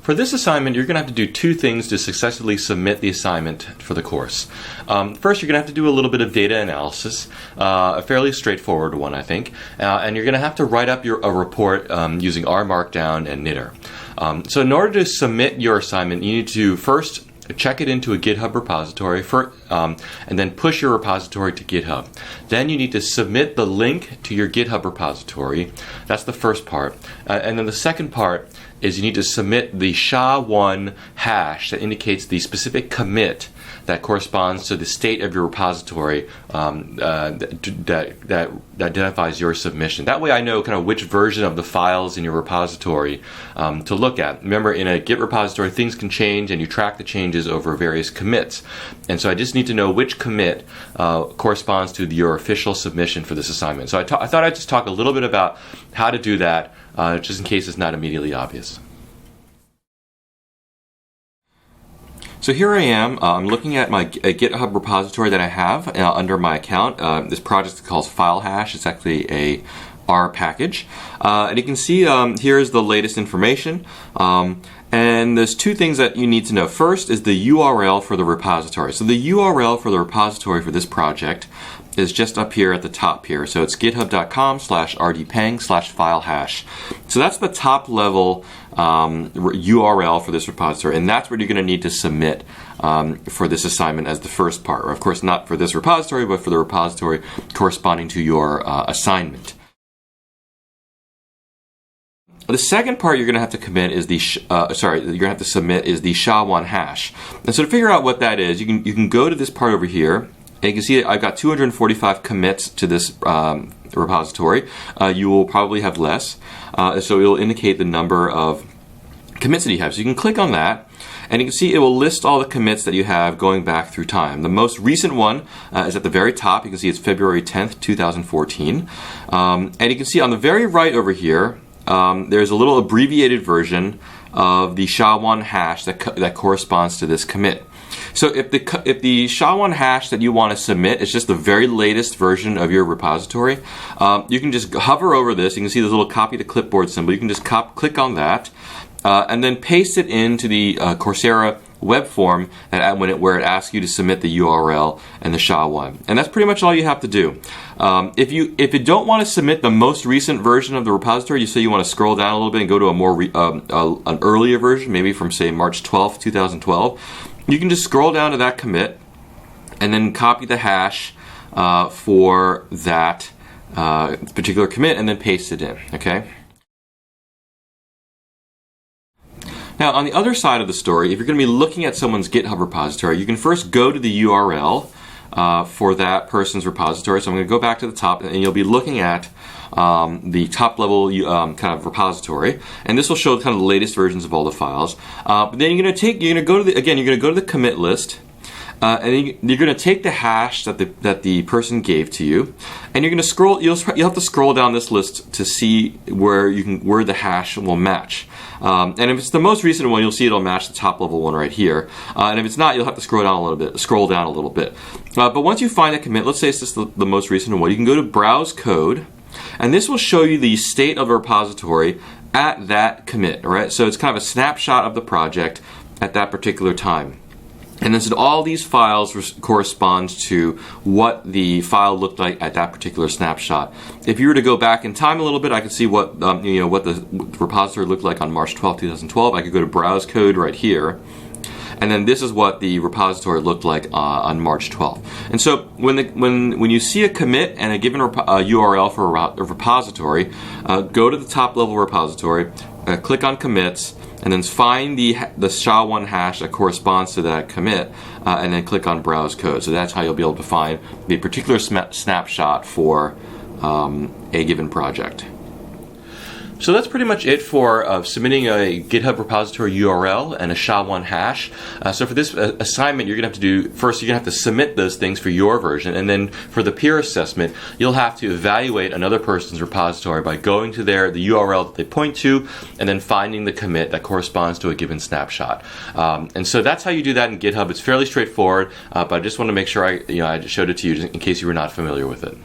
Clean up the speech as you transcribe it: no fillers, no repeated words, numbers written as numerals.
For this assignment, you're going to have to do two things to successfully submit the assignment for the course. First, you're going to have to do a little bit of data analysis, a fairly straightforward one, I think, and you're going to have to write up a report using R Markdown and Knitr. So in order to submit your assignment, you need to first check it into a GitHub repository and then push your repository to GitHub. Then you need to submit the link to your GitHub repository. That's the first part. And then the second part is you need to submit the SHA-1 hash that indicates the specific commit that corresponds to the state of your repository that identifies your submission. That way I know kind of which version of the files in your repository to look at. Remember, in a Git repository, things can change and you track the changes over various commits. And so I just need to know which commit corresponds to your official submission for this assignment. So I thought I'd just talk a little bit about how to do that, just in case it's not immediately obvious. So here I am, I'm looking at my GitHub repository that I have under my account. This project is called FileHash. It's actually a R package. And you can see here's the latest information. And there's two things that you need to know. First is the URL for the repository. So the URL for the repository for this project is just up here at the top here. So it's github.com/rdpeng/filehash. So that's the top level URL for this repository, and that's what you're going to need to submit for this assignment as the first part. Of course, not for this repository, but for the repository corresponding to your assignment. The second part you're going to have to commit is the you're going to have to submit is the SHA-1 hash. And so to figure out what that is, you can go to this part over here. And you can see I've got 245 commits to this repository. You will probably have less, so it will indicate the number of commits that you have. So you can click on that, and you can see it will list all the commits that you have going back through time. The most recent one is at the very top. You can see it's February 10th, 2014. And you can see on the very right over here, there's a little abbreviated version of the SHA-1 hash that corresponds to this commit. So if the SHA-1 hash that you want to submit is just the very latest version of your repository, you can just hover over this. You can see this little copy to clipboard symbol. You can just click on that and then paste it into the Coursera web form where it asks you to submit the URL and the SHA-1. And that's pretty much all you have to do. If you don't want to submit the most recent version of the repository, you say you want to scroll down a little bit and go to a more an earlier version, maybe from say March 12th, 2012. You can just scroll down to that commit and then copy the hash for that particular commit and then paste it in, okay? Now, on the other side of the story, if you're going to be looking at someone's GitHub repository, you can first go to the URL for that person's repository. So I'm going to go back to the top, and you'll be looking at the top level kind of repository, and this will show kind of the latest versions of all the files. But then you're going to go to the commit list, and you're going to take the hash that the person gave to you, and you're going to scroll. You'll have to scroll down this list to see where the hash will match. And if it's the most recent one, you'll see it'll match the top level one right here. And if it's not, you'll have to scroll down a little bit. But once you find a commit, let's say it's just the most recent one, you can go to Browse Code, and this will show you the state of a repository at that commit. All right, so it's kind of a snapshot of the project at that particular time. And then so all these files correspond to what the file looked like at that particular snapshot. If you were to go back in time a little bit, I could see what what the repository looked like on March 12, 2012. I could go to Browse Code right here, and then this is what the repository looked like on March 12th. And so when you see a commit and a given URL for a repository, go to the top level repository, click on commits, and then find the SHA-1 hash that corresponds to that commit, and then click on Browse Code. So that's how you'll be able to find the particular snapshot for a given project. So that's pretty much it for submitting a GitHub repository URL and a SHA-1 hash. So for this assignment, you're going to have to do, first you're going to have to submit those things for your version, and then for the peer assessment, you'll have to evaluate another person's repository by going to the URL that they point to, and then finding the commit that corresponds to a given snapshot. And so that's how you do that in GitHub. It's fairly straightforward, but I just want to make sure I showed it to you in case you were not familiar with it.